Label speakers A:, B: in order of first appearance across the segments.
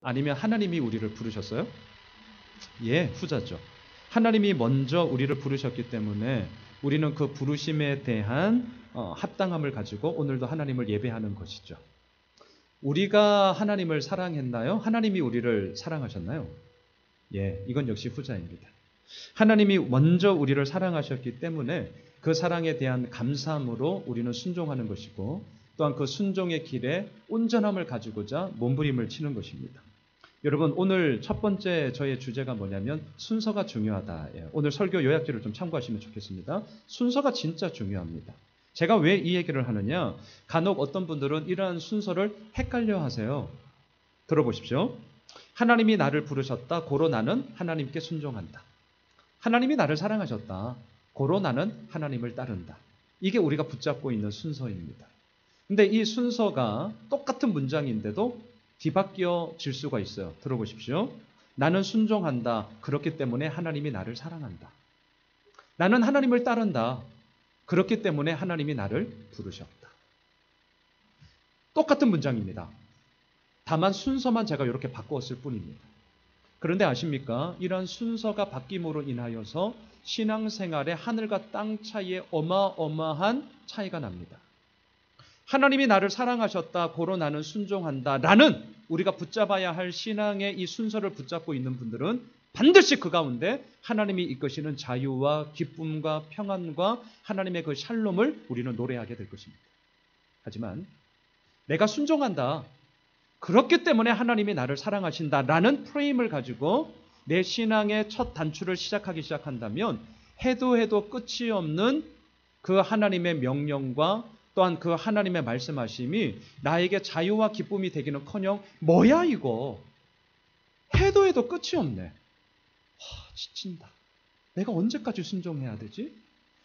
A: 아니면 하나님이 우리를 부르셨어요? 예, 후자죠. 하나님이 먼저 우리를 부르셨기 때문에 우리는 그 부르심에 대한 합당함을 가지고 오늘도 하나님을 예배하는 것이죠. 우리가 하나님을 사랑했나요? 하나님이 우리를 사랑하셨나요? 예, 이건 역시 후자입니다. 하나님이 먼저 우리를 사랑하셨기 때문에 그 사랑에 대한 감사함으로 우리는 순종하는 것이고, 또한 그 순종의 길에 온전함을 가지고자 몸부림을 치는 것입니다. 여러분, 오늘 첫 번째 저의 주제가 뭐냐면 순서가 중요하다. 오늘 설교 요약지를 좀 참고하시면 좋겠습니다. 순서가 진짜 중요합니다. 제가 왜 이 얘기를 하느냐, 간혹 어떤 분들은 이러한 순서를 헷갈려 하세요. 들어보십시오. 하나님이 나를 부르셨다. 고로 나는 하나님께 순종한다. 하나님이 나를 사랑하셨다. 고로 나는 하나님을 따른다. 이게 우리가 붙잡고 있는 순서입니다. 근데 이 순서가 똑같은 문장인데도 뒤바뀌어질 수가 있어요. 들어보십시오. 나는 순종한다. 그렇기 때문에 하나님이 나를 사랑한다. 나는 하나님을 따른다. 그렇기 때문에 하나님이 나를 부르셨다. 똑같은 문장입니다. 다만 순서만 제가 이렇게 바꾸었을 뿐입니다. 그런데 아십니까? 이러한 순서가 바뀜으로 인하여서 신앙생활의 하늘과 땅 차이에 어마어마한 차이가 납니다. 하나님이 나를 사랑하셨다. 고로 나는 순종한다. 라는 우리가 붙잡아야 할 신앙의 이 순서를 붙잡고 있는 분들은 반드시 그 가운데 하나님이 이끄시는 자유와 기쁨과 평안과 하나님의 그 샬롬을 우리는 노래하게 될 것입니다. 하지만 내가 순종한다. 그렇기 때문에 하나님이 나를 사랑하신다라는 프레임을 가지고 내 신앙의 첫 단추를 시작한다면 해도 끝이 없는 그 하나님의 명령과 또한 그 하나님의 말씀하심이 나에게 자유와 기쁨이 되기는커녕 뭐야 이거 해도 끝이 없네. 지친다. 내가 언제까지 순종해야 되지?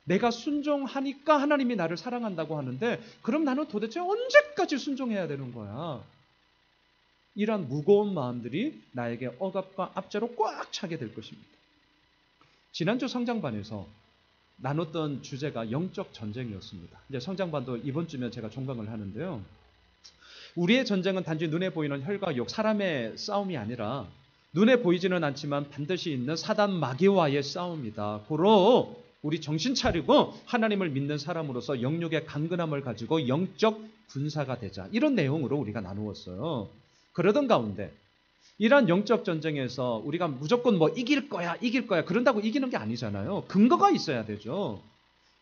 A: 내가 순종하니까 하나님이 나를 사랑한다고 하는데 그럼 나는 도대체 언제까지 순종해야 되는 거야? 이런 무거운 마음들이 나에게 억압과 압제로 꽉 차게 될 것입니다. 지난주 성장반에서 나눴던 주제가 영적 전쟁이었습니다. 이제 성장반도 이번 주면 제가 종강을 하는데요. 우리의 전쟁은 단지 눈에 보이는 혈과 육, 사람의 싸움이 아니라 눈에 보이지는 않지만 반드시 있는 사단 마귀와의 싸움이다. 고로 우리 정신 차리고 하나님을 믿는 사람으로서 영육의 강건함을 가지고 영적 군사가 되자. 이런 내용으로 우리가 나누었어요. 그러던 가운데 이러한 영적 전쟁에서 우리가 무조건 이길 거야 그런다고 이기는 게 아니잖아요. 근거가 있어야 되죠.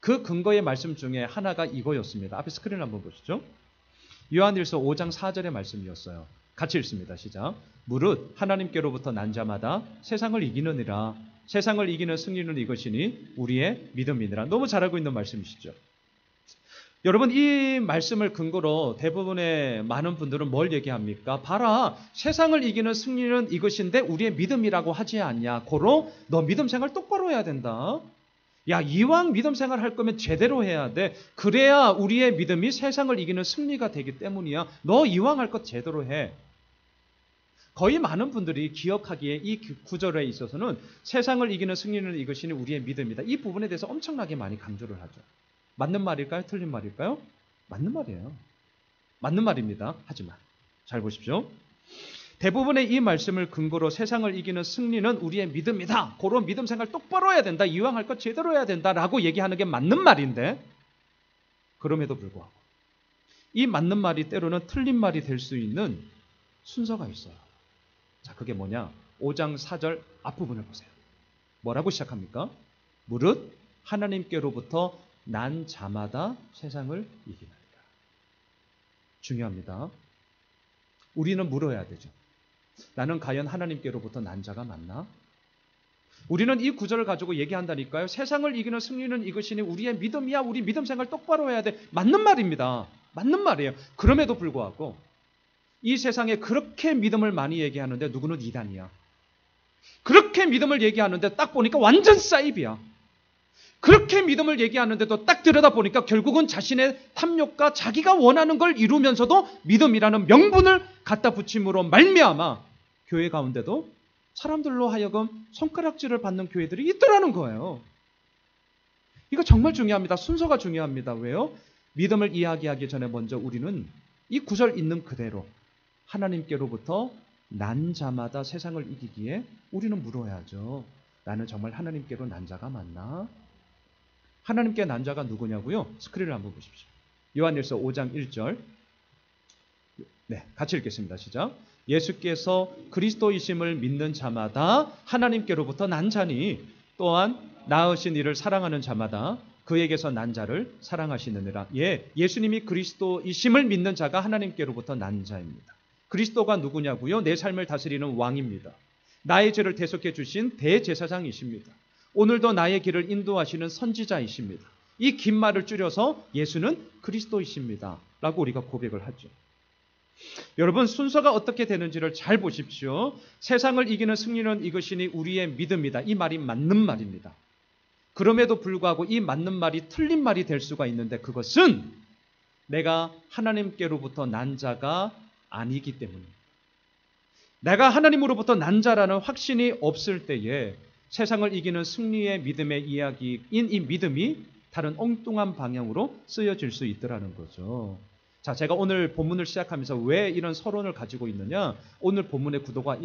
A: 그 근거의 말씀 중에 하나가 이거였습니다. 앞에 스크린 한번 보시죠. 요한일서 5장 4절의 말씀이었어요. 같이 읽습니다. 시작. 무릇 하나님께로부터 난 자마다 세상을 이기느니라. 세상을 이기는 승리는 이것이니 우리의 믿음이니라. 너무 잘 알고 있는 말씀이시죠. 여러분, 이 말씀을 근거로 대부분의 많은 분들은 뭘 얘기합니까? 봐라, 세상을 이기는 승리는 이것인데 우리의 믿음이라고 하지 않냐. 고로 너 믿음 생활 똑바로 해야 된다. 야, 이왕 믿음 생활 할 거면 제대로 해야 돼. 그래야 우리의 믿음이 세상을 이기는 승리가 되기 때문이야. 너 이왕 할 것 제대로 해. 거의 많은 분들이 기억하기에 이 구절에 있어서는 세상을 이기는 승리는 이것이니 우리의 믿음이다. 이 부분에 대해서 엄청나게 많이 강조를 하죠. 맞는 말일까요? 틀린 말일까요? 맞는 말이에요. 맞는 말입니다. 하지만 잘 보십시오. 대부분의 이 말씀을 근거로 세상을 이기는 승리는 우리의 믿음이다. 고로 믿음 생활 똑바로 해야 된다. 이왕 할 것 제대로 해야 된다라고 얘기하는 게 맞는 말인데 그럼에도 불구하고 이 맞는 말이 때로는 틀린 말이 될 수 있는 순서가 있어요. 자, 그게 뭐냐? 5장 4절 앞부분을 보세요. 뭐라고 시작합니까? 무릇 하나님께로부터 난 자마다 세상을 이기느니라. 중요합니다. 우리는 물어야 되죠. 나는 과연 하나님께로부터 난 자가 맞나? 우리는 이 구절을 가지고 얘기한다니까요. 세상을 이기는 승리는 이것이니 우리의 믿음이야. 우리 믿음 생활 똑바로 해야 돼. 맞는 말입니다. 맞는 말이에요. 그럼에도 불구하고 이 세상에 그렇게 믿음을 많이 얘기하는데 누구는 이단이야. 그렇게 믿음을 얘기하는데 딱 보니까 완전 사이비야. 그렇게 믿음을 얘기하는데도 딱 들여다보니까 결국은 자신의 탐욕과 자기가 원하는 걸 이루면서도 믿음이라는 명분을 갖다 붙임으로 말미암아 교회 가운데도 사람들로 하여금 손가락질을 받는 교회들이 있더라는 거예요. 이거 정말 중요합니다. 순서가 중요합니다. 왜요? 믿음을 이야기하기 전에 먼저 우리는 이 구절 있는 그대로 하나님께로부터 난 자마다 세상을 이기기에 우리는 물어야죠. 나는 정말 하나님께로 난 자가 맞나? 하나님께 난 자가 누구냐고요? 스크린을 한번 보십시오. 요한일서 5장 1절. 네, 같이 읽겠습니다. 시작. 예수께서 그리스도이심을 믿는 자마다 하나님께로부터 난 자니 또한 낳으신 이를 사랑하는 자마다 그에게서 난 자를 사랑하시느니라. 예, 예수님이 그리스도이심을 믿는 자가 하나님께로부터 난 자입니다. 그리스도가 누구냐고요? 내 삶을 다스리는 왕입니다. 나의 죄를 대속해 주신 대제사장이십니다. 오늘도 나의 길을 인도하시는 선지자이십니다. 이 긴 말을 줄여서 예수는 그리스도이십니다 라고 우리가 고백을 하죠. 여러분, 순서가 어떻게 되는지를 잘 보십시오. 세상을 이기는 승리는 이것이니 우리의 믿음이다. 이 말이 맞는 말입니다. 그럼에도 불구하고 이 맞는 말이 틀린 말이 될 수가 있는데 그것은 내가 하나님께로부터 난 자가 아니기 때문입니다. 내가 하나님으로부터 난 자라는 확신이 없을 때에 세상을 이기는 승리의 믿음의 이야기인 이 믿음이 다른 엉뚱한 방향으로 쓰여질 수 있더라는 거죠. 자, 제가 오늘 본문을 시작하면서 왜 이런 서론을 가지고 있느냐? 오늘 본문의 구도가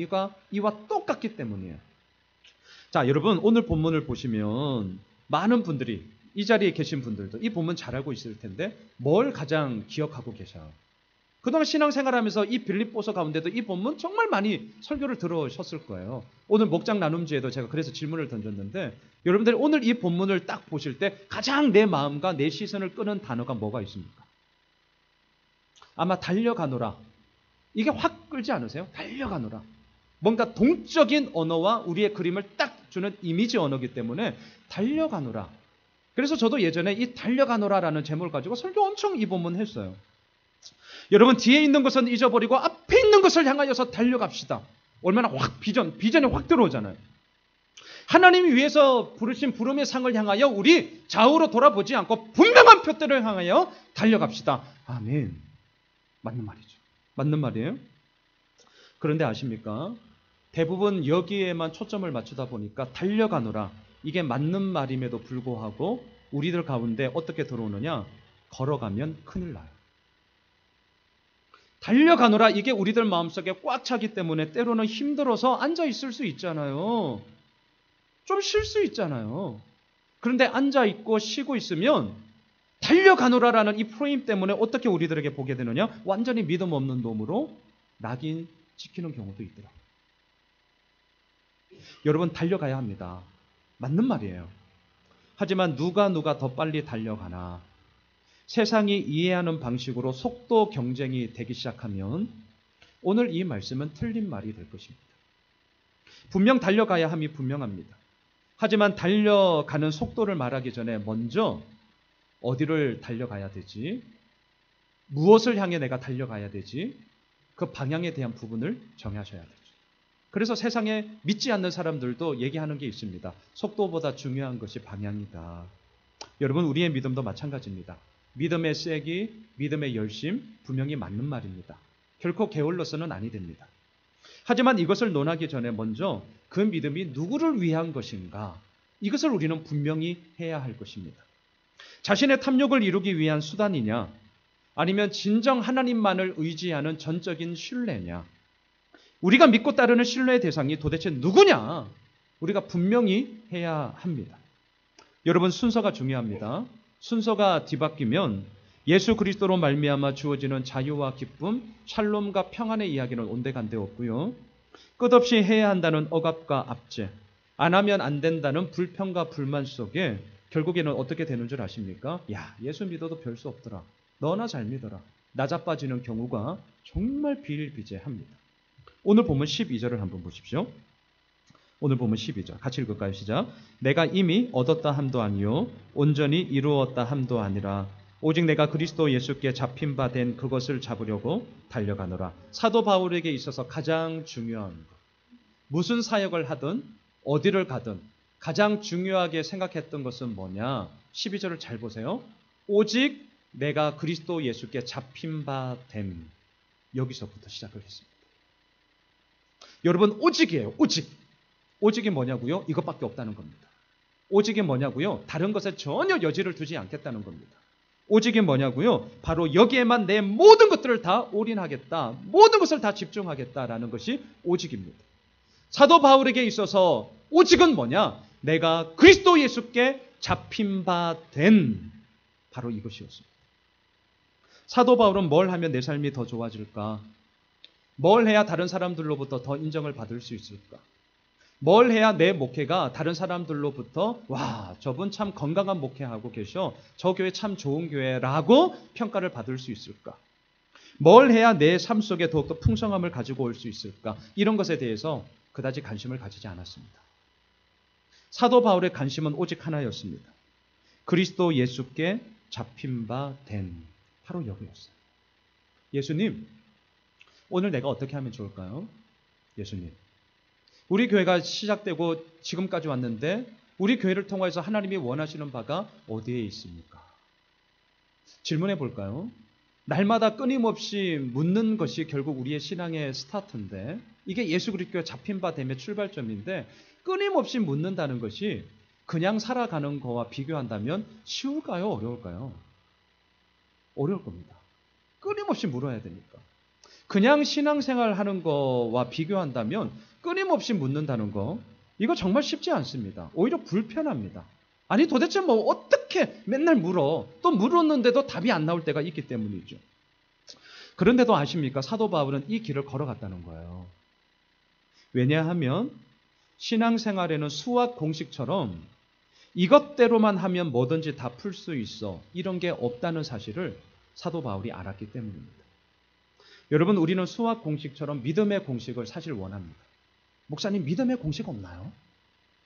A: 이와 똑같기 때문이에요. 자, 여러분, 오늘 본문을 보시면 많은 분들이, 이 자리에 계신 분들도 이 본문 잘 알고 있을 텐데 뭘 가장 기억하고 계셔요? 그동안 신앙생활하면서 이 빌립보서 가운데도 이 본문 정말 많이 설교를 들으셨을 거예요. 오늘 목장 나눔지에도 제가 그래서 질문을 던졌는데 여러분들이 오늘 이 본문을 딱 보실 때 가장 내 마음과 내 시선을 끄는 단어가 뭐가 있습니까? 아마 달려가노라. 이게 확 끌지 않으세요? 달려가노라. 뭔가 동적인 언어와 우리의 그림을 딱 주는 이미지 언어이기 때문에 달려가노라. 그래서 저도 예전에 이 달려가노라라는 제목을 가지고 설교 엄청 이 본문 했어요. 여러분, 뒤에 있는 것은 잊어버리고 앞에 있는 것을 향하여서 달려갑시다. 얼마나 확 비전이 확 들어오잖아요. 하나님이 위해서 부르신 부름의 상을 향하여 우리 좌우로 돌아보지 않고 분명한 표대를 향하여 달려갑시다. 아멘. 맞는 말이죠. 맞는 말이에요. 그런데 아십니까? 대부분 여기에만 초점을 맞추다 보니까 달려가노라. 이게 맞는 말임에도 불구하고 우리들 가운데 어떻게 들어오느냐? 걸어가면 큰일 나요. 달려가노라. 이게 우리들 마음속에 꽉 차기 때문에 때로는 힘들어서 앉아 있을 수 있잖아요. 좀 쉴 수 있잖아요. 그런데 앉아 있고 쉬고 있으면 달려가노라라는 이 프레임 때문에 어떻게 우리들에게 보게 되느냐? 완전히 믿음 없는 놈으로 낙인 찍히는 경우도 있더라고요. 여러분, 달려가야 합니다. 맞는 말이에요. 하지만 누가 더 빨리 달려가나? 세상이 이해하는 방식으로 속도 경쟁이 되기 시작하면 오늘 이 말씀은 틀린 말이 될 것입니다. 분명 달려가야 함이 분명합니다. 하지만 달려가는 속도를 말하기 전에 먼저 어디를 달려가야 되지? 무엇을 향해 내가 달려가야 되지? 그 방향에 대한 부분을 정하셔야 되죠. 그래서 세상에 믿지 않는 사람들도 얘기하는 게 있습니다. 속도보다 중요한 것이 방향이다. 여러분, 우리의 믿음도 마찬가지입니다. 믿음의 쐐기, 믿음의 열심, 분명히 맞는 말입니다. 결코 게을러서는 아니 됩니다. 하지만 이것을 논하기 전에 먼저 그 믿음이 누구를 위한 것인가? 이것을 우리는 분명히 해야 할 것입니다. 자신의 탐욕을 이루기 위한 수단이냐? 아니면 진정 하나님만을 의지하는 전적인 신뢰냐? 우리가 믿고 따르는 신뢰의 대상이 도대체 누구냐? 우리가 분명히 해야 합니다. 여러분, 순서가 중요합니다. 순서가 뒤바뀌면 예수 그리스도로 말미암아 주어지는 자유와 기쁨, 샬롬과 평안의 이야기는 온데간데 없고요. 끝없이 해야 한다는 억압과 압제, 안 하면 안 된다는 불평과 불만 속에 결국에는 어떻게 되는 줄 아십니까? 야, 예수 믿어도 별 수 없더라. 너나 잘 믿어라. 낮아빠지는 경우가 정말 비일비재합니다. 오늘 보면 12절을 한번 보십시오. 오늘 보면 12절 같이 읽을까요? 시작. 내가 이미 얻었다 함도 아니요 온전히 이루었다 함도 아니라 오직 내가 그리스도 예수께 잡힌 바 된 그것을 잡으려고 달려가노라. 사도 바울에게 있어서 가장 중요한 것, 무슨 사역을 하든 어디를 가든 가장 중요하게 생각했던 것은 뭐냐? 12절을 잘 보세요. 오직 내가 그리스도 예수께 잡힌 바 됨. 여기서부터 시작을 했습니다. 여러분, 오직이에요. 오직. 오직이 뭐냐고요? 이것밖에 없다는 겁니다. 오직이 뭐냐고요? 다른 것에 전혀 여지를 두지 않겠다는 겁니다. 오직이 뭐냐고요? 바로 여기에만 내 모든 것들을 다 올인하겠다. 모든 것을 다 집중하겠다라는 것이 오직입니다. 사도 바울에게 있어서 오직은 뭐냐? 내가 그리스도 예수께 잡힌 바 된 바로 이것이었습니다. 사도 바울은 뭘 하면 내 삶이 더 좋아질까? 뭘 해야 다른 사람들로부터 더 인정을 받을 수 있을까? 뭘 해야 내 목회가 다른 사람들로부터 와, 저분 참 건강한 목회하고 계셔. 저 교회 참 좋은 교회라고 평가를 받을 수 있을까? 뭘 해야 내 삶 속에 더욱더 풍성함을 가지고 올 수 있을까? 이런 것에 대해서 그다지 관심을 가지지 않았습니다. 사도 바울의 관심은 오직 하나였습니다. 그리스도 예수께 잡힌 바 된 바로 여기였어요. 예수님, 오늘 내가 어떻게 하면 좋을까요? 예수님, 우리 교회가 시작되고 지금까지 왔는데 우리 교회를 통해서 하나님이 원하시는 바가 어디에 있습니까? 질문해 볼까요? 날마다 끊임없이 묻는 것이 결국 우리의 신앙의 스타트인데 이게 예수 그리스도가 잡힌 바 됨의 출발점인데 끊임없이 묻는다는 것이 그냥 살아가는 거와 비교한다면 쉬울까요? 어려울까요? 어려울 겁니다. 끊임없이 물어야 되니까. 그냥 신앙생활 하는 거와 비교한다면 끊임없이 묻는다는 거 이거 정말 쉽지 않습니다. 오히려 불편합니다. 아니 도대체 뭐 어떻게 맨날 물어. 또 물었는데도 답이 안 나올 때가 있기 때문이죠. 그런데도 아십니까? 사도 바울은 이 길을 걸어갔다는 거예요. 왜냐하면 신앙생활에는 수학 공식처럼 이것대로만 하면 뭐든지 다 풀 수 있어. 이런 게 없다는 사실을 사도 바울이 알았기 때문입니다. 여러분, 우리는 수학 공식처럼 믿음의 공식을 사실 원합니다. 목사님, 믿음의 공식 없나요?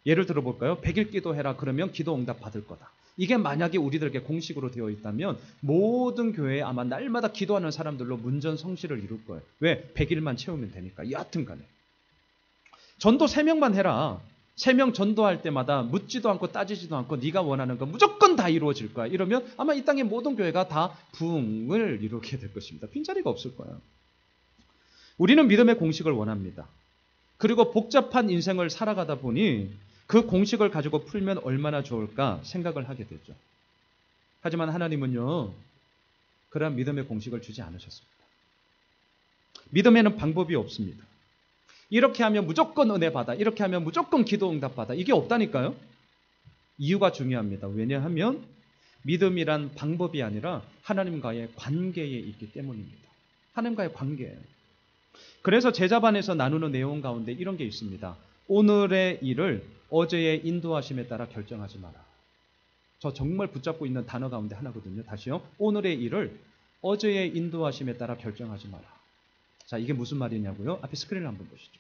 A: 예를 들어볼까요? 100일 기도해라 그러면 기도 응답 받을 거다. 이게 만약에 우리들에게 공식으로 되어 있다면 모든 교회에 아마 날마다 기도하는 사람들로 문전성시를 이룰 거예요. 왜? 100일만 채우면 되니까. 여하튼 간에. 전도 3명만 해라. 3명 전도할 때마다 묻지도 않고 따지지도 않고 네가 원하는 거 무조건 다 이루어질 거야. 이러면 아마 이 땅의 모든 교회가 다 부흥을 이루게 될 것입니다. 빈자리가 없을 거예요. 우리는 믿음의 공식을 원합니다. 그리고 복잡한 인생을 살아가다 보니 그 공식을 가지고 풀면 얼마나 좋을까 생각을 하게 되죠. 하지만 하나님은요, 그러한 믿음의 공식을 주지 않으셨습니다. 믿음에는 방법이 없습니다. 이렇게 하면 무조건 은혜 받아. 이렇게 하면 무조건 기도 응답 받아. 이게 없다니까요. 이유가 중요합니다. 왜냐하면 믿음이란 방법이 아니라 하나님과의 관계에 있기 때문입니다. 하나님과의 관계예요. 그래서 제자반에서 나누는 내용 가운데 이런 게 있습니다. 오늘의 일을 어제의 인도하심에 따라 결정하지 마라. 저 정말 붙잡고 있는 단어 가운데 하나거든요. 다시요. 오늘의 일을 어제의 인도하심에 따라 결정하지 마라. 자, 이게 무슨 말이냐고요? 앞에 스크린을 한번 보시죠.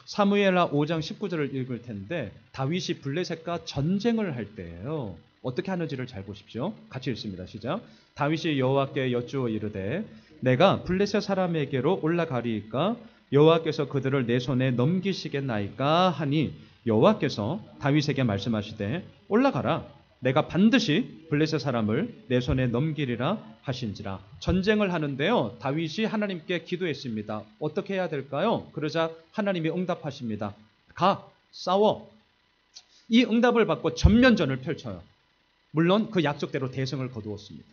A: 사무엘하 5장 19절을 읽을 텐데 다윗이 블레셋과 전쟁을 할 때예요. 어떻게 하는지를 잘 보십시오. 같이 읽습니다. 시작. 다윗이 여호와께 여쭈어 이르되 내가 블레셋 사람에게로 올라가리이까 여호와께서 그들을 내 손에 넘기시겠나이까 하니 여호와께서 다윗에게 말씀하시되 올라가라. 내가 반드시 블레셋 사람을 내 손에 넘기리라 하신지라. 전쟁을 하는데요, 다윗이 하나님께 기도했습니다. 어떻게 해야 될까요? 그러자 하나님이 응답하십니다. 가, 싸워. 이 응답을 받고 전면전을 펼쳐요. 물론 그 약속대로 대승을 거두었습니다.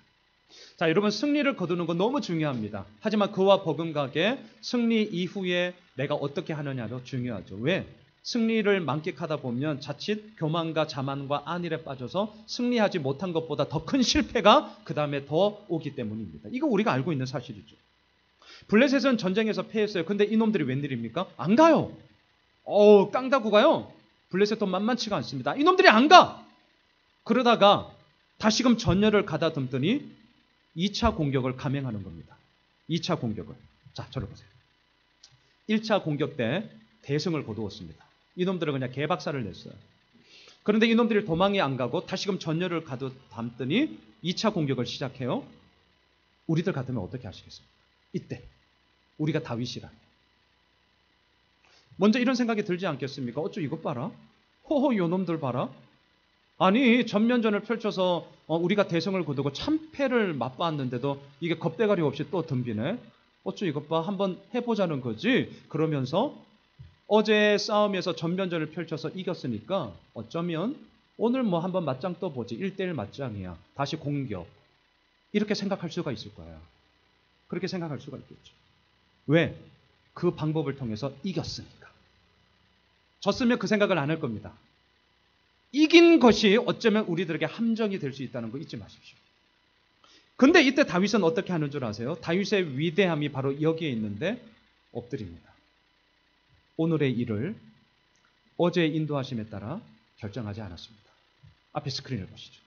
A: 자, 여러분, 승리를 거두는 건 너무 중요합니다. 하지만 그와 버금가게 승리 이후에 내가 어떻게 하느냐도 중요하죠. 왜? 승리를 만끽하다 보면 자칫 교만과 자만과 안일에 빠져서 승리하지 못한 것보다 더 큰 실패가 그 다음에 더 오기 때문입니다. 이거 우리가 알고 있는 사실이죠. 블레셋은 전쟁에서 패했어요. 근데 이놈들이 웬일입니까? 안 가요. 깡다구 가요. 블레셋도 만만치가 않습니다. 이놈들이 안 가. 그러다가 다시금 전열을 가다듬더니 2차 공격을 감행하는 겁니다. 2차 공격을. 자, 저를 보세요. 1차 공격 때 대승을 거두었습니다. 이놈들은 그냥 개박살을 냈어요. 그런데 이놈들이 도망이 안 가고 다시금 전열을 가다듬더니 2차 공격을 시작해요. 우리들 같으면 어떻게 하시겠습니까? 이때 우리가 다윗이라면 먼저 이런 생각이 들지 않겠습니까? 어쩌 이것 봐라. 호호 요놈들 봐라. 아니 전면전을 펼쳐서 우리가 대승을 거두고 참패를 맛봤는데도 이게 겁대가리 없이 또 덤비네. 어쩌 이것 봐. 한번 해보자는 거지. 그러면서 어제 싸움에서 전면전을 펼쳐서 이겼으니까 어쩌면 오늘 뭐 한번 맞짱 떠보지. 1대1 맞짱이야. 다시 공격. 이렇게 생각할 수가 있을 거예요. 그렇게 생각할 수가 있겠죠. 왜? 그 방법을 통해서 이겼으니까. 졌으면 그 생각을 안 할 겁니다. 이긴 것이 어쩌면 우리들에게 함정이 될 수 있다는 거 잊지 마십시오. 근데 이때 다윗은 어떻게 하는 줄 아세요? 다윗의 위대함이 바로 여기에 있는데 엎드립니다. 오늘의 일을 어제의 인도하심에 따라 결정하지 않았습니다. 앞에 스크린을 보시죠.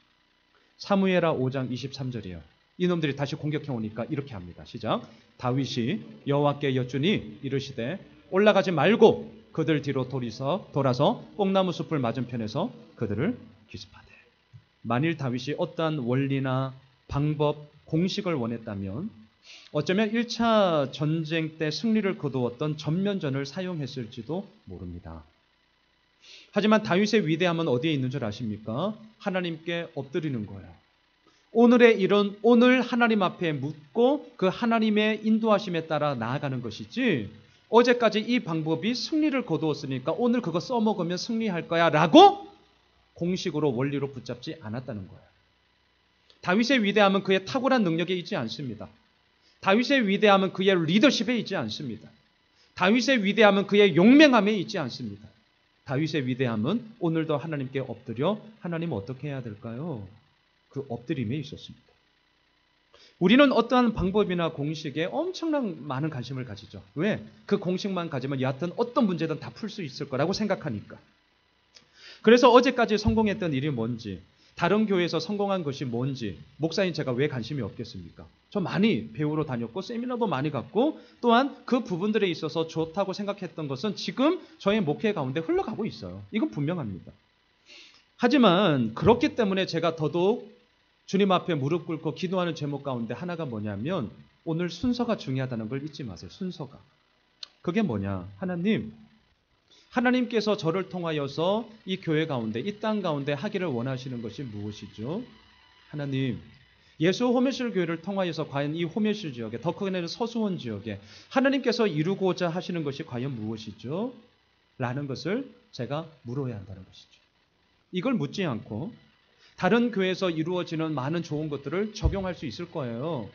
A: 사무엘하 5장 23절이에요. 이놈들이 다시 공격해 오니까 이렇게 합니다. 시작. 다윗이 여호와께 여쭈니 이르시되 올라가지 말고 그들 뒤로 돌아서 뽕나무 숲을 맞은편에서 그들을 기습하되. 만일 다윗이 어떠한 원리나 방법, 공식을 원했다면 어쩌면 1차 전쟁 때 승리를 거두었던 전면전을 사용했을지도 모릅니다. 하지만 다윗의 위대함은 어디에 있는 줄 아십니까? 하나님께 엎드리는 거예요. 오늘의 일은 오늘 하나님 앞에 묻고 그 하나님의 인도하심에 따라 나아가는 것이지, 어제까지 이 방법이 승리를 거두었으니까 오늘 그거 써먹으면 승리할 거야 라고 공식으로 원리로 붙잡지 않았다는 거예요. 다윗의 위대함은 그의 탁월한 능력에 있지 않습니다. 다윗의 위대함은 그의 리더십에 있지 않습니다. 다윗의 위대함은 그의 용맹함에 있지 않습니다. 다윗의 위대함은 오늘도 하나님께 엎드려 하나님 어떻게 해야 될까요? 그 엎드림에 있었습니다. 우리는 어떠한 방법이나 공식에 엄청난 많은 관심을 가지죠. 왜? 그 공식만 가지면 여하튼 어떤 문제든 다 풀 수 있을 거라고 생각하니까. 그래서 어제까지 성공했던 일이 뭔지, 다른 교회에서 성공한 것이 뭔지 목사인 제가 왜 관심이 없겠습니까? 저 많이 배우러 다녔고 세미나도 많이 갔고 또한 그 부분들에 있어서 좋다고 생각했던 것은 지금 저의 목회 가운데 흘러가고 있어요. 이건 분명합니다. 하지만 그렇기 때문에 제가 더더욱 주님 앞에 무릎 꿇고 기도하는 제목 가운데 하나가 뭐냐면 오늘 순서가 중요하다는 걸 잊지 마세요. 순서가. 그게 뭐냐? 하나님께서 저를 통하여서 이 교회 가운데, 이 땅 가운데 하기를 원하시는 것이 무엇이죠? 하나님, 예수 호메실 교회를 통하여서 과연 이 호메실 지역에, 더 크게는 서수원 지역에 하나님께서 이루고자 하시는 것이 과연 무엇이죠? 라는 것을 제가 물어야 한다는 것이죠. 이걸 묻지 않고 다른 교회에서 이루어지는 많은 좋은 것들을 적용할 수 있을 거예요.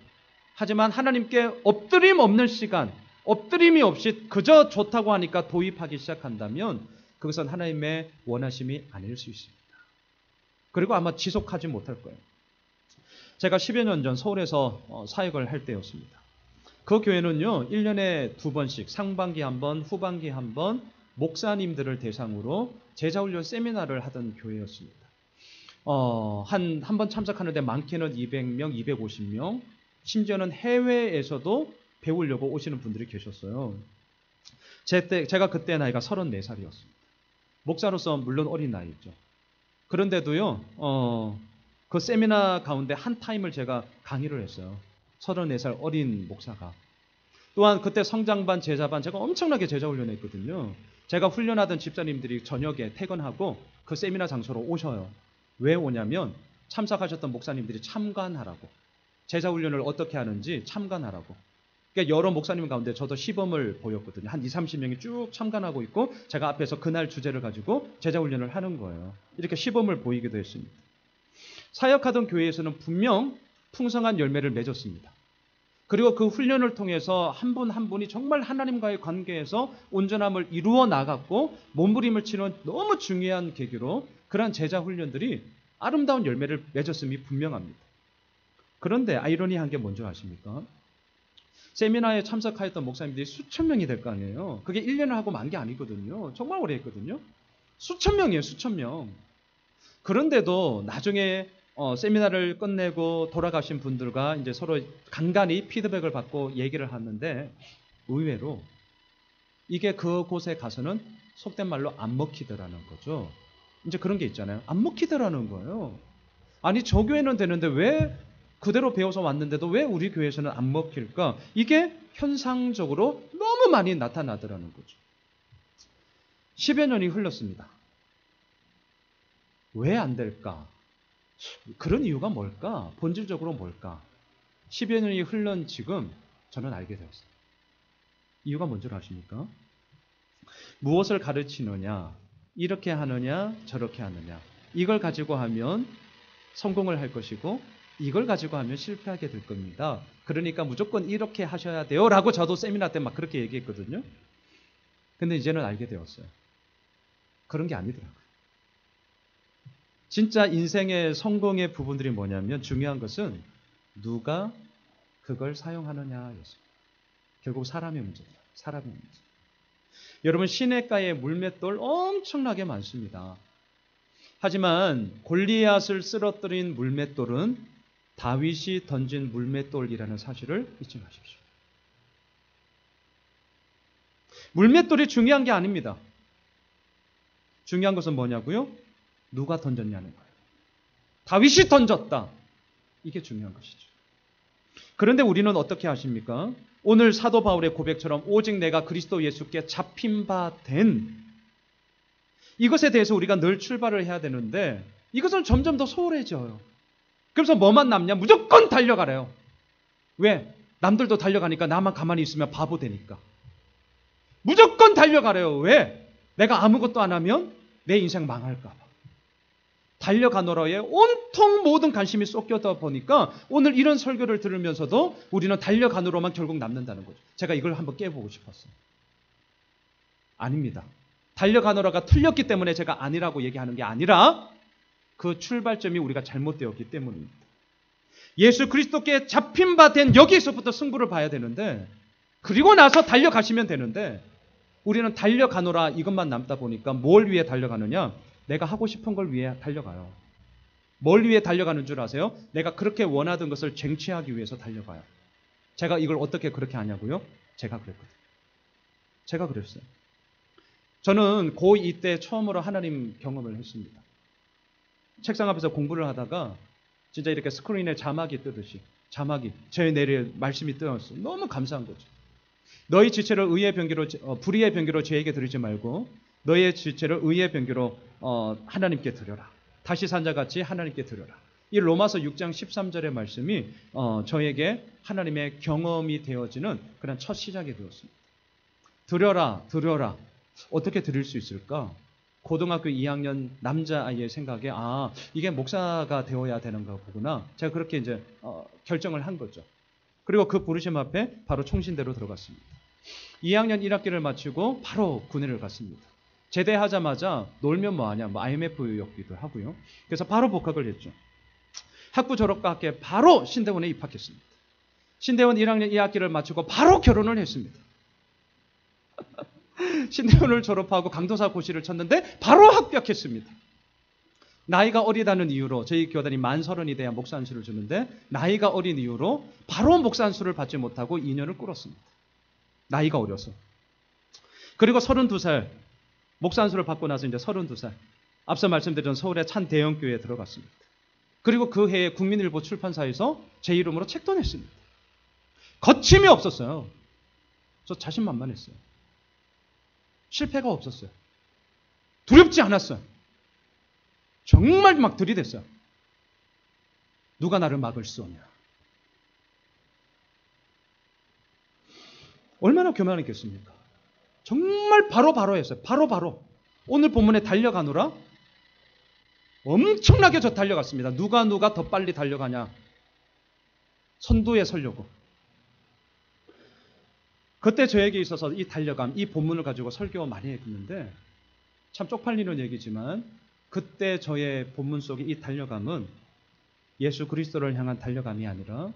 A: 하지만 하나님께 엎드림 없는 시간, 엎드림이 없이 그저 좋다고 하니까 도입하기 시작한다면 그것은 하나님의 원하심이 아닐 수 있습니다. 그리고 아마 지속하지 못할 거예요. 제가 10여 년 전 서울에서 사역을 할 때였습니다. 그 교회는요, 1년에 2번씩 상반기 한 번, 후반기 한 번 목사님들을 대상으로 제자훈련 세미나를 하던 교회였습니다. 한 번 참석하는데 많게는 200명, 250명, 심지어는 해외에서도 배우려고 오시는 분들이 계셨어요. 제가 그때 나이가 34살이었습니다. 목사로서 물론 어린 나이죠. 그런데도요, 그 세미나 가운데 한 타임을 제가 강의를 했어요. 34살 어린 목사가. 또한 그때 성장반, 제자반 제가 엄청나게 제자 훈련했거든요. 제가 훈련하던 집사님들이 저녁에 퇴근하고 그 세미나 장소로 오셔요. 왜 오냐면 참석하셨던 목사님들이 참관하라고. 제자 훈련을 어떻게 하는지 참관하라고. 그러니까 여러 목사님 가운데 저도 시범을 보였거든요. 한 20, 30명이 쭉 참관하고 있고 제가 앞에서 그날 주제를 가지고 제자 훈련을 하는 거예요. 이렇게 시범을 보이기도 했습니다. 사역하던 교회에서는 분명 풍성한 열매를 맺었습니다. 그리고 그 훈련을 통해서 한 분 한 분이 정말 하나님과의 관계에서 온전함을 이루어 나갔고 몸부림을 치는 너무 중요한 계기로 그러한 제자 훈련들이 아름다운 열매를 맺었음이 분명합니다. 그런데 아이러니한 게 뭔지 아십니까? 세미나에 참석하였던 목사님들이 수천 명이 될 거 아니에요. 그게 1년을 하고 만 게 아니거든요. 정말 오래 했거든요. 수천 명이에요. 수천 명. 그런데도 나중에 세미나를 끝내고 돌아가신 분들과 이제 서로 간간히 피드백을 받고 얘기를 하는데 의외로 이게 그곳에 가서는 속된 말로 안 먹히더라는 거죠. 이제 그런 게 있잖아요. 안 먹히더라는 거예요. 아니 저 교회는 되는데 왜 그대로 배워서 왔는데도 왜 우리 교회에서는 안 먹힐까? 이게 현상적으로 너무 많이 나타나더라는 거죠. 10여 년이 흘렀습니다. 왜 안 될까? 그런 이유가 뭘까? 본질적으로 뭘까? 10여 년이 흘른 지금 저는 알게 되었어요. 이유가 뭔지 아십니까? 무엇을 가르치느냐, 이렇게 하느냐, 저렇게 하느냐, 이걸 가지고 하면 성공을 할 것이고 이걸 가지고 하면 실패하게 될 겁니다. 그러니까 무조건 이렇게 하셔야 돼요 라고 저도 세미나 때 막 그렇게 얘기했거든요. 근데 이제는 알게 되었어요. 그런 게 아니더라고요. 진짜 인생의 성공의 부분들이 뭐냐면 중요한 것은 누가 그걸 사용하느냐였어요. 결국 사람의 문제입니다. 사람의 문제. 여러분 시냇가에 물맷돌 엄청나게 많습니다. 하지만 골리앗을 쓰러뜨린 물맷돌은 다윗이 던진 물맷돌이라는 사실을 잊지 마십시오. 물맷돌이 중요한 게 아닙니다. 중요한 것은 뭐냐고요? 누가 던졌냐는 거예요. 다윗이 던졌다. 이게 중요한 것이죠. 그런데 우리는 어떻게 하십니까? 오늘 사도 바울의 고백처럼 오직 내가 그리스도 예수께 잡힌 바 된 이것에 대해서 우리가 늘 출발을 해야 되는데 이것은 점점 더 소홀해져요. 그래서 뭐만 남냐? 무조건 달려가래요. 왜? 남들도 달려가니까 나만 가만히 있으면 바보 되니까. 무조건 달려가래요. 왜? 내가 아무것도 안 하면 내 인생 망할까 봐. 달려가노라에 온통 모든 관심이 쏟겨다 보니까 오늘 이런 설교를 들으면서도 우리는 달려가노라만 결국 남는다는 거죠. 제가 이걸 한번 깨보고 싶었어요. 아닙니다. 달려가노라가 틀렸기 때문에 제가 아니라고 얘기하는 게 아니라 그 출발점이 우리가 잘못되었기 때문입니다. 예수 그리스도께 잡힌 바 된 여기에서부터 승부를 봐야 되는데 그리고 나서 달려가시면 되는데 우리는 달려가노라 이것만 남다 보니까 뭘 위해 달려가느냐? 내가 하고 싶은 걸 위해 달려가요. 뭘 위해 달려가는 줄 아세요? 내가 그렇게 원하던 것을 쟁취하기 위해서 달려가요. 제가 이걸 어떻게 그렇게 하냐고요? 제가 그랬거든요. 제가 그랬어요. 저는 고2 때 처음으로 하나님 경험을 했습니다. 책상 앞에서 공부를 하다가 진짜 이렇게 스크린에 자막이 뜨듯이 자막이 제 내릴 말씀이 뜨었어요. 너무 감사한 거죠. 너희 지체를 의의 병기로 불의의 병기로 죄에게 드리지 말고 너의 지체를 의의 병기로 하나님께 드려라. 다시 산자같이 하나님께 드려라. 이 로마서 6장 13절의 말씀이 저에게 하나님의 경험이 되어지는 그런 첫 시작이 되었습니다. 드려라. 어떻게 드릴 수 있을까? 고등학교 2학년 남자아이의 생각에 이게 목사가 되어야 되는 거구나. 제가 그렇게 이제 결정을 한 거죠. 그리고 그 부르심 앞에 바로 총신대로 들어갔습니다. 2학년 1학기를 마치고 바로 군의를 갔습니다. 제대하자마자 놀면 뭐하냐, IMF였기도 하고요. 그래서 바로 복학을 했죠. 학부 졸업과 함께 바로 신대원에 입학했습니다. 신대원 1학년 2학기를 마치고 바로 결혼을 했습니다. 신대원을 졸업하고 강도사 고시를 쳤는데 바로 합격했습니다. 나이가 어리다는 이유로 저희 교단이 만 30이 돼야 목사 안수를 주는데 나이가 어린 이유로 바로 목사 안수를 받지 못하고 2년을 끌었습니다. 나이가 어려서. 그리고 32살 목사 안수를 받고 나서 이제 32살 앞서 말씀드린 서울의 찬 대형교회에 들어갔습니다. 그리고 그 해에 국민일보 출판사에서 제 이름으로 책도 냈습니다. 거침이 없었어요. 저 자신만만했어요. 실패가 없었어요. 두렵지 않았어요. 정말 막 들이댔어요. 누가 나를 막을 수 없냐. 얼마나 교만했겠습니까? 정말 바로 했어요. 바로. 오늘 본문에 달려가노라 엄청나게 저 달려갔습니다. 누가 더 빨리 달려가냐. 선두에 서려고. 그때 저에게 있어서 이 달려감, 이 본문을 가지고 설교 많이 했는데 참 쪽팔리는 얘기지만 그때 저의 본문 속에 이 달려감은 예수 그리스도를 향한 달려감이 아니라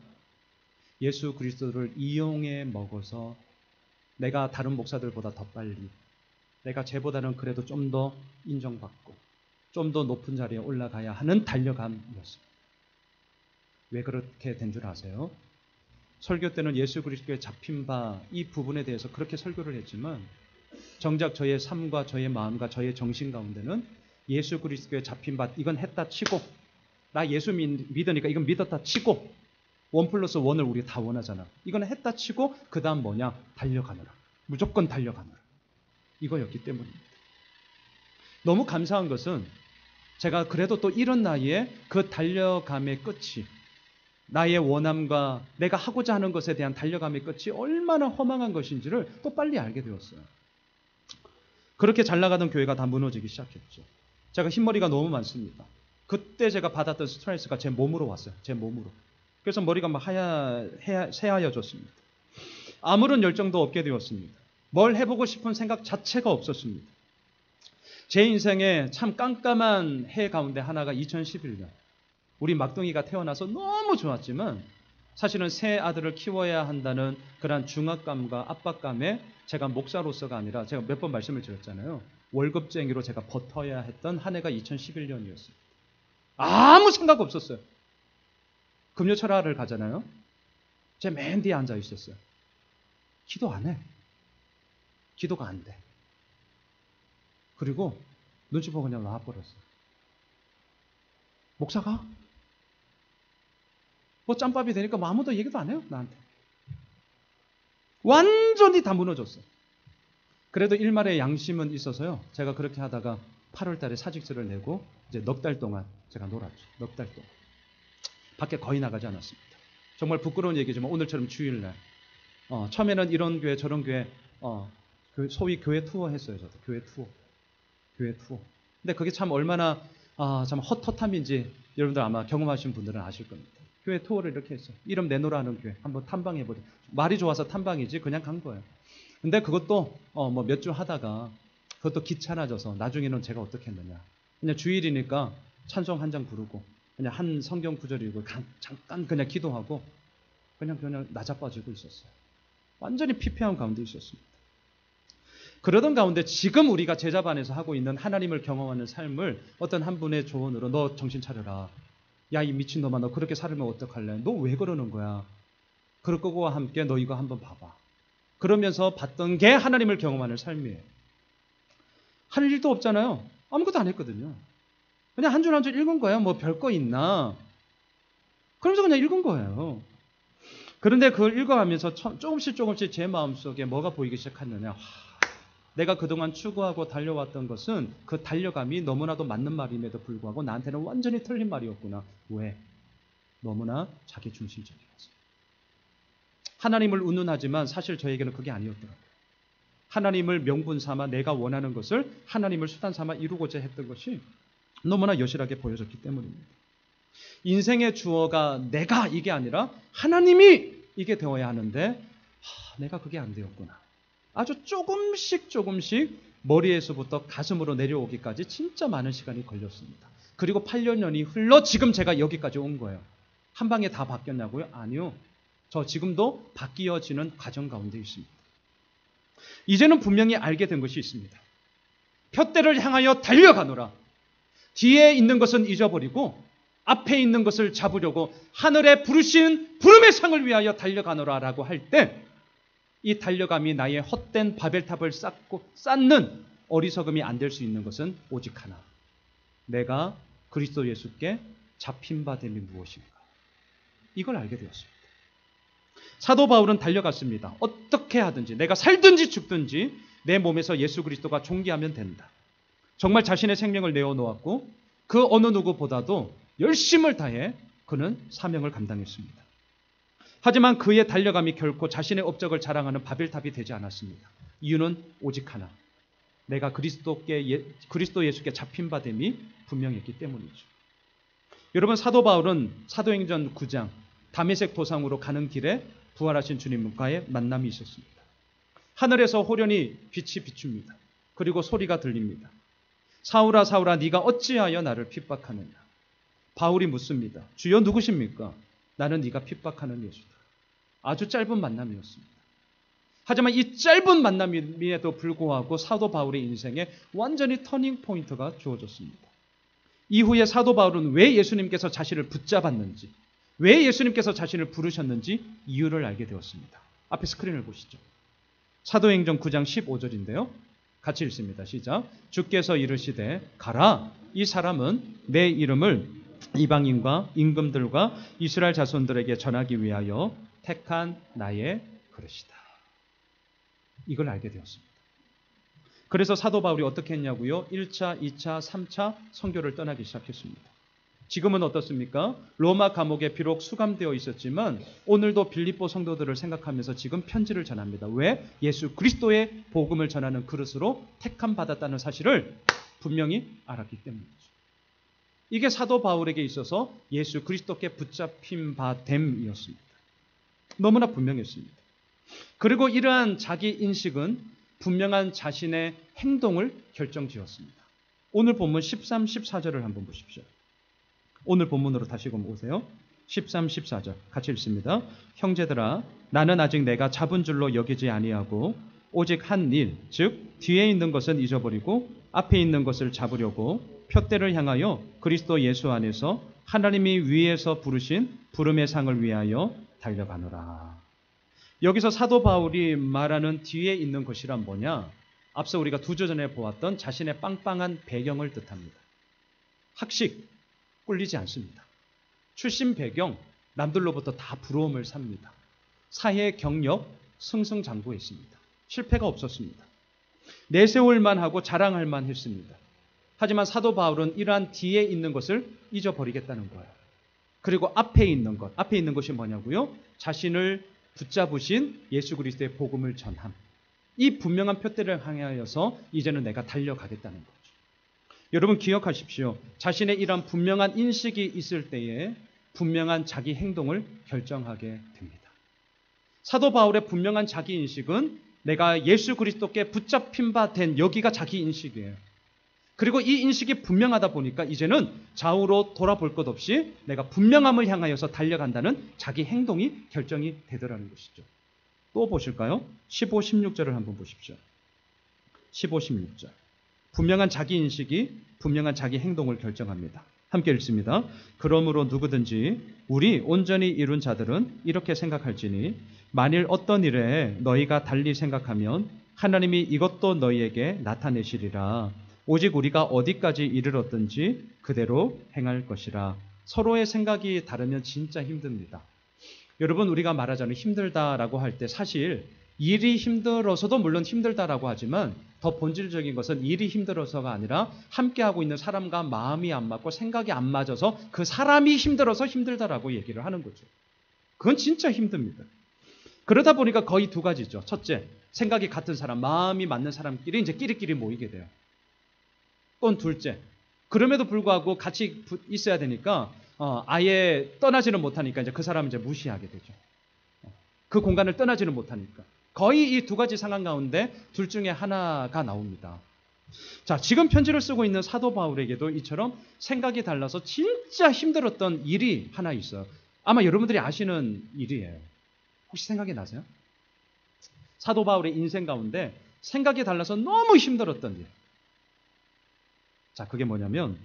A: 예수 그리스도를 이용해 먹어서 내가 다른 목사들보다 더 빨리, 내가 쟤보다는 그래도 좀 더 인정받고 좀 더 높은 자리에 올라가야 하는 달려감이었습니다. 왜 그렇게 된 줄 아세요? 설교 때는 예수 그리스도에 잡힌 바 이 부분에 대해서 그렇게 설교를 했지만 정작 저의 삶과 저의 마음과 저의 정신 가운데는 예수 그리스도에 잡힌 바 이건 했다 치고 나 예수 믿으니까 이건 믿었다 치고 1+1을 우리 다 원하잖아. 이건 했다 치고 그 다음 뭐냐? 달려가느라. 무조건 달려가느라. 이거였기 때문입니다. 너무 감사한 것은 제가 그래도 또 이런 나이에 그 달려감의 끝이 나의 원함과 내가 하고자 하는 것에 대한 달려감의 끝이 얼마나 허망한 것인지를 또 빨리 알게 되었어요. 그렇게 잘 나가던 교회가 다 무너지기 시작했죠. 제가 흰머리가 너무 많습니다. 그때 제가 받았던 스트레스가 제 몸으로 왔어요. 제 몸으로. 그래서 머리가 막 새하얘졌습니다. 아무런 열정도 없게 되었습니다. 뭘 해보고 싶은 생각 자체가 없었습니다. 제 인생에 참 깜깜한 해 가운데 하나가 2011년. 우리 막둥이가 태어나서 너무 좋았지만 사실은 새 아들을 키워야 한다는 그런 중압감과 압박감에 제가 목사로서가 아니라 제가 몇 번 말씀을 드렸잖아요. 월급쟁이로 제가 버텨야 했던 한 해가 2011년이었어요. 아무 생각 없었어요. 금요철학을 가잖아요. 제 맨 뒤에 앉아 있었어요. 기도 안 해. 기도가 안 돼. 그리고 눈치 보고 그냥 나와버렸어요. 목사가? 뭐 짬밥이 되니까 뭐 아무도 얘기도 안 해요. 나한테. 완전히 다 무너졌어요. 그래도 일말의 양심은 있어서요. 제가 그렇게 하다가 8월 달에 사직서를 내고 이제 넉 달 동안 제가 놀았죠. 넉 달 동안. 밖에 거의 나가지 않았습니다. 정말 부끄러운 얘기지만 오늘처럼 주일날 처음에는 이런 교회 저런 교회 그 소위 교회 투어 했어요. 저도 교회 투어. 근데 그게 참 얼마나 참 헛헛함인지 여러분들 아마 경험하신 분들은 아실 겁니다. 교회 투어를 이렇게 했어요. 이름 내놓으라 하는 교회 한번 탐방해보자. 말이 좋아서 탐방이지 그냥 간 거예요. 근데 그것도 뭐 몇 주 하다가 그것도 귀찮아져서 나중에는 제가 어떻게 했느냐. 그냥 주일이니까 찬송 한 장 부르고 그냥 한 성경 구절 읽고 잠깐 그냥 기도하고 그냥 나자빠지고 있었어요. 완전히 피폐한 가운데 있었습니다. 그러던 가운데 지금 우리가 제자반에서 하고 있는 하나님을 경험하는 삶을 어떤 한 분의 조언으로 너 정신 차려라. 야 이 미친놈아 너 그렇게 살면 어떡할래? 너 왜 그러는 거야? 그럴 거와 함께 너 이거 한번 봐봐. 그러면서 봤던 게 하나님을 경험하는 삶이에요. 할 일도 없잖아요. 아무것도 안 했거든요. 그냥 한 줄 한 줄 읽은 거예요. 뭐 별거 있나? 그러면서 그냥 읽은 거예요. 그런데 그걸 읽어가면서 조금씩 제 마음속에 뭐가 보이기 시작했느냐. 내가 그동안 추구하고 달려왔던 것은 그 달려감이 너무나도 맞는 말임에도 불구하고 나한테는 완전히 틀린 말이었구나. 왜? 너무나 자기중심적이어서. 하나님을 운운하지만 사실 저에게는 그게 아니었더라고요. 하나님을 명분 삼아 내가 원하는 것을 하나님을 수단 삼아 이루고자 했던 것이 너무나 여실하게 보여졌기 때문입니다. 인생의 주어가 내가 이게 아니라 하나님이 이게 되어야 하는데 내가 그게 안 되었구나. 아주 조금씩 머리에서부터 가슴으로 내려오기까지 진짜 많은 시간이 걸렸습니다. 그리고 8년이 흘러 지금 제가 여기까지 온 거예요. 한 방에 다 바뀌었냐고요? 아니요. 저 지금도 바뀌어지는 과정 가운데 있습니다. 이제는 분명히 알게 된 것이 있습니다. 푯대를 향하여 달려가노라. 뒤에 있는 것은 잊어버리고 앞에 있는 것을 잡으려고 하늘에 부르신 부름의 상을 위하여 달려가노라 라고 할 때 이 달려감이 나의 헛된 바벨탑을 쌓는 어리석음이 안 될 수 있는 것은 오직 하나. 내가 그리스도 예수께 잡힌 바 됨이 무엇인가. 이걸 알게 되었습니다. 사도 바울은 달려갔습니다. 어떻게 하든지 내가 살든지 죽든지 내 몸에서 예수 그리스도가 존귀하면 된다. 정말 자신의 생명을 내어놓았고 그 어느 누구보다도 열심을 다해 그는 사명을 감당했습니다. 하지만 그의 달려감이 결코 자신의 업적을 자랑하는 바벨탑이 되지 않았습니다. 이유는 오직 하나. 내가 그리스도 예수께 잡힌 바 됨이 분명했기 때문이죠. 여러분 사도 바울은 사도행전 9장 다메섹 도상으로 가는 길에 부활하신 주님과의 만남이 있었습니다. 하늘에서 호련히 빛이 비춥니다. 그리고 소리가 들립니다. 사울아 사울아 네가 어찌하여 나를 핍박하느냐. 바울이 묻습니다. 주여 누구십니까? 나는 네가 핍박하는 예수다. 아주 짧은 만남이었습니다. 하지만 이 짧은 만남임에도 불구하고 사도 바울의 인생에 완전히 터닝 포인트가 주어졌습니다. 이후에 사도 바울은 왜 예수님께서 자신을 붙잡았는지, 왜 예수님께서 자신을 부르셨는지 이유를 알게 되었습니다. 앞에 스크린을 보시죠. 사도행전 9장 15절인데요. 같이 읽습니다. 시작. 주께서 이르시되 가라. 이 사람은 내 이름을 이방인과 임금들과 이스라엘 자손들에게 전하기 위하여 택한 나의 그릇이다. 이걸 알게 되었습니다. 그래서 사도 바울이 어떻게 했냐고요? 1차, 2차, 3차 선교를 떠나기 시작했습니다. 지금은 어떻습니까? 로마 감옥에 비록 수감되어 있었지만 오늘도 빌립보 성도들을 생각하면서 지금 편지를 전합니다. 왜? 예수 그리스도의 복음을 전하는 그릇으로 택함 받았다는 사실을 분명히 알았기 때문이죠. 이게 사도 바울에게 있어서 예수 그리스도께 붙잡힌 바 됨이었습니다. 너무나 분명했습니다. 그리고 이러한 자기 인식은 분명한 자신의 행동을 결정지었습니다. 오늘 본문 13, 14절을 한번 보십시오. 오늘 본문으로 다시 오세요. 13, 14절 같이 읽습니다. 형제들아, 나는 아직 내가 잡은 줄로 여기지 아니하고 오직 한 일, 즉 뒤에 있는 것은 잊어버리고 앞에 있는 것을 잡으려고 표대를 향하여 그리스도 예수 안에서 하나님이 위에서 부르신 부름의 상을 위하여 달려가노라. 여기서 사도 바울이 말하는 뒤에 있는 것이란 뭐냐? 앞서 우리가 두 주 전에 보았던 자신의 빵빵한 배경을 뜻합니다. 학식, 꿀리지 않습니다. 출신 배경, 남들로부터 다 부러움을 삽니다. 사회 경력, 승승장구했습니다. 실패가 없었습니다. 내세울만 하고 자랑할 만 했습니다. 하지만 사도 바울은 이러한 뒤에 있는 것을 잊어버리겠다는 거예요. 그리고 앞에 있는 것이 뭐냐고요? 자신을 붙잡으신 예수 그리스도의 복음을 전함. 이 분명한 표대를 향하여서 이제는 내가 달려가겠다는 거죠. 여러분 기억하십시오. 자신의 이런 분명한 인식이 있을 때에 분명한 자기 행동을 결정하게 됩니다. 사도 바울의 분명한 자기 인식은 내가 예수 그리스도께 붙잡힌 바 된 여기가 자기 인식이에요. 그리고 이 인식이 분명하다 보니까 이제는 좌우로 돌아볼 것 없이 내가 분명함을 향하여서 달려간다는 자기 행동이 결정이 되더라는 것이죠. 또 보실까요? 15, 16절을 한번 보십시오. 15, 16절. 분명한 자기 인식이 분명한 자기 행동을 결정합니다. 함께 읽습니다. 그러므로 누구든지 우리 온전히 이룬 자들은 이렇게 생각할지니 만일 어떤 일에 너희가 달리 생각하면 하나님이 이것도 너희에게 나타내시리라. 오직 우리가 어디까지 이르렀든지 그대로 행할 것이라. 서로의 생각이 다르면 진짜 힘듭니다. 여러분 우리가 말하자면 힘들다라고 할 때 사실 일이 힘들어서도 물론 힘들다라고 하지만 더 본질적인 것은 일이 힘들어서가 아니라 함께하고 있는 사람과 마음이 안 맞고 생각이 안 맞아서 그 사람이 힘들어서 힘들다라고 얘기를 하는 거죠. 그건 진짜 힘듭니다. 그러다 보니까 거의 두 가지죠. 첫째, 생각이 같은 사람, 마음이 맞는 사람끼리 이제 끼리끼리 모이게 돼요. 또 둘째, 그럼에도 불구하고 같이 있어야 되니까 아예 떠나지는 못하니까 이제 그 사람을 이제 무시하게 되죠. 그 공간을 떠나지는 못하니까. 거의 이 두 가지 상황 가운데 둘 중에 하나가 나옵니다. 자, 지금 편지를 쓰고 있는 사도 바울에게도 이처럼 생각이 달라서 진짜 힘들었던 일이 하나 있어요. 아마 여러분들이 아시는 일이에요. 혹시 생각이 나세요? 사도 바울의 인생 가운데 생각이 달라서 너무 힘들었던 일. 자, 그게 뭐냐면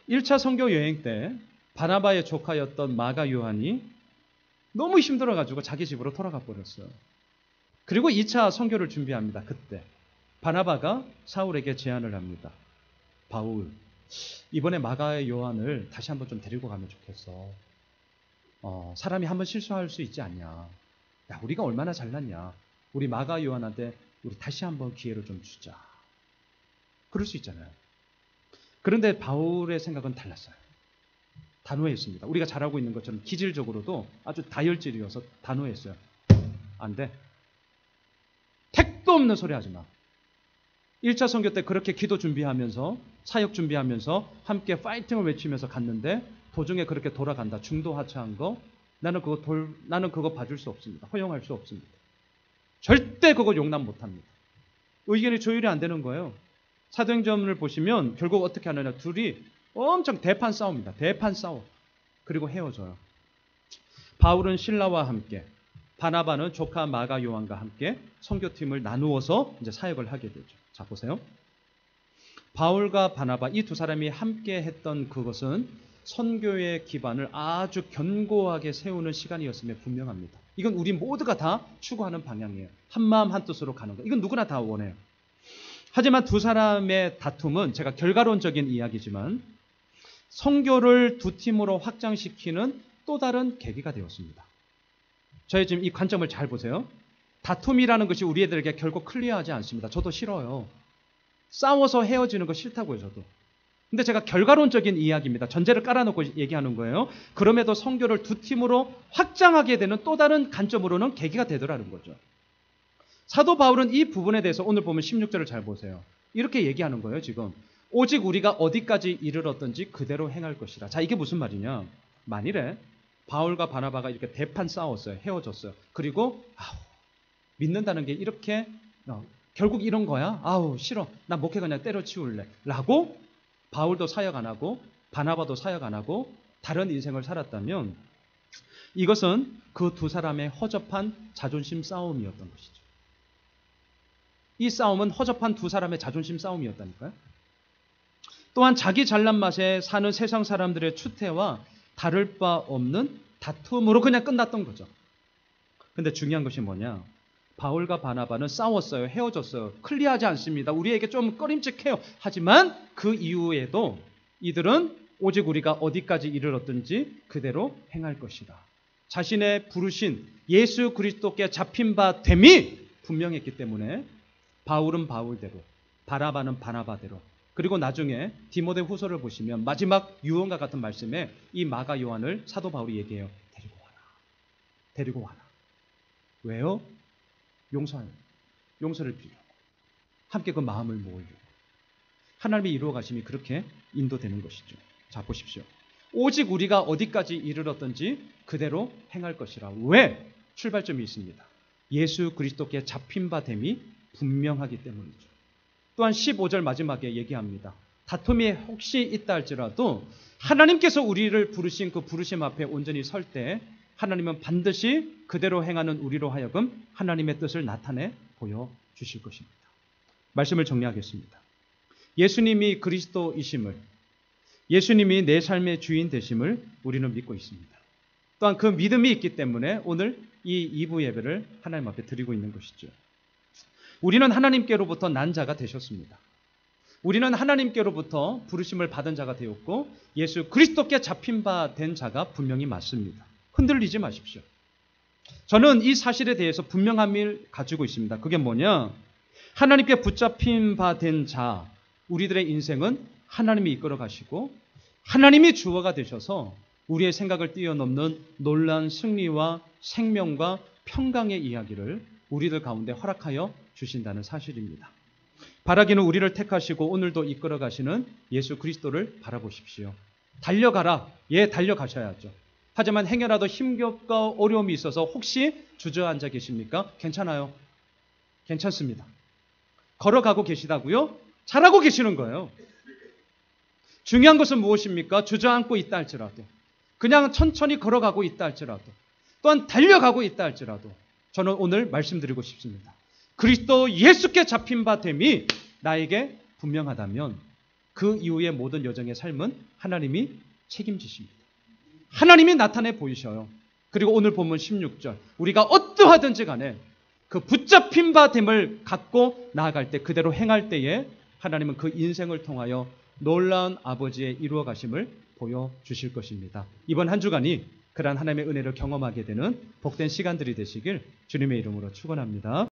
A: 1차 선교 여행 때 바나바의 조카였던 마가 요한이 너무 힘들어가지고 자기 집으로 돌아가 버렸어요. 그리고 2차 선교를 준비합니다. 그때 바나바가 사울에게 제안을 합니다. 바울, 이번에 마가 요한을 다시 한번 좀 데리고 가면 좋겠어. 사람이 한번 실수할 수 있지 않냐. 야, 우리가 얼마나 잘났냐. 우리 마가 요한한테 우리 다시 한번 기회를 좀 주자. 그럴 수 있잖아요. 그런데 바울의 생각은 달랐어요. 단호했습니다. 우리가 잘하고 있는 것처럼 기질적으로도 아주 다혈질이어서 단호했어요. 안 돼. 택도 없는 소리 하지 마. 1차 선교 때 그렇게 기도 준비하면서 사역 준비하면서 함께 파이팅을 외치면서 갔는데 도중에 그렇게 돌아간다. 중도 하차한 거 나는 그거 봐줄 수 없습니다. 허용할 수 없습니다. 절대 그거 용납 못합니다. 의견이 조율이 안 되는 거예요. 사도행전을 보시면 결국 어떻게 하느냐. 둘이 엄청 대판 싸웁니다. 대판 싸워. 그리고 헤어져요. 바울은 실라와 함께, 바나바는 조카 마가 요한과 함께 선교팀을 나누어서 이제 사역을 하게 되죠. 자, 보세요. 바울과 바나바 이 두 사람이 함께 했던 그것은 선교의 기반을 아주 견고하게 세우는 시간이었음에 분명합니다. 이건 우리 모두가 다 추구하는 방향이에요. 한마음 한뜻으로 가는 거. 이건 누구나 다 원해요. 하지만 두 사람의 다툼은 제가 결과론적인 이야기지만 선교를 두 팀으로 확장시키는 또 다른 계기가 되었습니다. 저희 지금 이 관점을 잘 보세요. 다툼이라는 것이 우리 애들에게 결코 클리어하지 않습니다. 저도 싫어요. 싸워서 헤어지는 거 싫다고요, 저도. 근데 제가 결과론적인 이야기입니다. 전제를 깔아놓고 얘기하는 거예요. 그럼에도 선교를 두 팀으로 확장하게 되는 또 다른 관점으로는 계기가 되더라는 거죠. 사도 바울은 이 부분에 대해서 오늘 보면 16절을 잘 보세요. 이렇게 얘기하는 거예요, 지금. 오직 우리가 어디까지 이르렀든지 그대로 행할 것이라. 자, 이게 무슨 말이냐? 만일에 바울과 바나바가 이렇게 대판 싸웠어요. 헤어졌어요. 그리고 믿는다는 게 이렇게 결국 이런 거야? 아우 싫어. 나 목회 그냥 때려치울래. 라고 바울도 사역 안 하고 바나바도 사역 안 하고 다른 인생을 살았다면 이것은 그 두 사람의 허접한 자존심 싸움이었던 것이죠. 이 싸움은 허접한 두 사람의 자존심 싸움이었다니까요. 또한 자기 잘난 맛에 사는 세상 사람들의 추태와 다를 바 없는 다툼으로 그냥 끝났던 거죠. 근데 중요한 것이 뭐냐? 바울과 바나바는 싸웠어요. 헤어졌어요. 클리어하지 않습니다. 우리에게 좀 꺼림칙해요. 하지만 그 이후에도 이들은 오직 우리가 어디까지 이르렀든지 그대로 행할 것이다. 자신의 부르신 예수 그리스도께 잡힌 바 됨이 분명했기 때문에 바울은 바울대로, 바나바는 바나바대로, 그리고 나중에 디모데 후서를 보시면 마지막 유언과 같은 말씀에 이 마가 요한을 사도 바울이 얘기해요. 데리고 와라. 데리고 와라. 왜요? 용서를 빌려고. 함께 그 마음을 모으려고. 하나님의 이루어 가심이 그렇게 인도되는 것이죠. 자, 보십시오. 오직 우리가 어디까지 이르렀든지 그대로 행할 것이라. 왜? 출발점이 있습니다. 예수 그리스도께 잡힌 바 됨이 분명하기 때문이죠. 또한 15절 마지막에 얘기합니다. 다툼이 혹시 있다 할지라도 하나님께서 우리를 부르신 그 부르심 앞에 온전히 설 때 하나님은 반드시 그대로 행하는 우리로 하여금 하나님의 뜻을 나타내 보여주실 것입니다. 말씀을 정리하겠습니다. 예수님이 그리스도이심을, 예수님이 내 삶의 주인 되심을 우리는 믿고 있습니다. 또한 그 믿음이 있기 때문에 오늘 이 2부 예배를 하나님 앞에 드리고 있는 것이죠. 우리는 하나님께로부터 난 자가 되셨습니다. 우리는 하나님께로부터 부르심을 받은 자가 되었고 예수 그리스도께 잡힌 바 된 자가 분명히 맞습니다. 흔들리지 마십시오. 저는 이 사실에 대해서 분명함을 가지고 있습니다. 그게 뭐냐? 하나님께 붙잡힌 바 된 자, 우리들의 인생은 하나님이 이끌어 가시고 하나님이 주어가 되셔서 우리의 생각을 뛰어넘는 놀라운 승리와 생명과 평강의 이야기를 우리들 가운데 허락하여 주신다는 사실입니다. 바라기는 우리를 택하시고 오늘도 이끌어 가시는 예수 그리스도를 바라보십시오. 달려가라. 예, 달려가셔야죠. 하지만 행여라도 힘겹고 어려움이 있어서 혹시 주저앉아 계십니까? 괜찮아요. 괜찮습니다. 걸어가고 계시다고요? 잘하고 계시는 거예요. 중요한 것은 무엇입니까? 주저앉고 있다 할지라도, 그냥 천천히 걸어가고 있다 할지라도, 또한 달려가고 있다 할지라도 저는 오늘 말씀드리고 싶습니다. 그리스도 예수께 잡힌 바 됨이 나에게 분명하다면 그 이후의 모든 여정의 삶은 하나님이 책임지십니다. 하나님이 나타내 보이셔요. 그리고 오늘 본문 16절, 우리가 어떠하든지 간에 그 붙잡힌 바 됨을 갖고 나아갈 때, 그대로 행할 때에 하나님은 그 인생을 통하여 놀라운 아버지의 이루어 가심을 보여주실 것입니다. 이번 한 주간이 그러한 하나님의 은혜를 경험하게 되는 복된 시간들이 되시길 주님의 이름으로 축원합니다.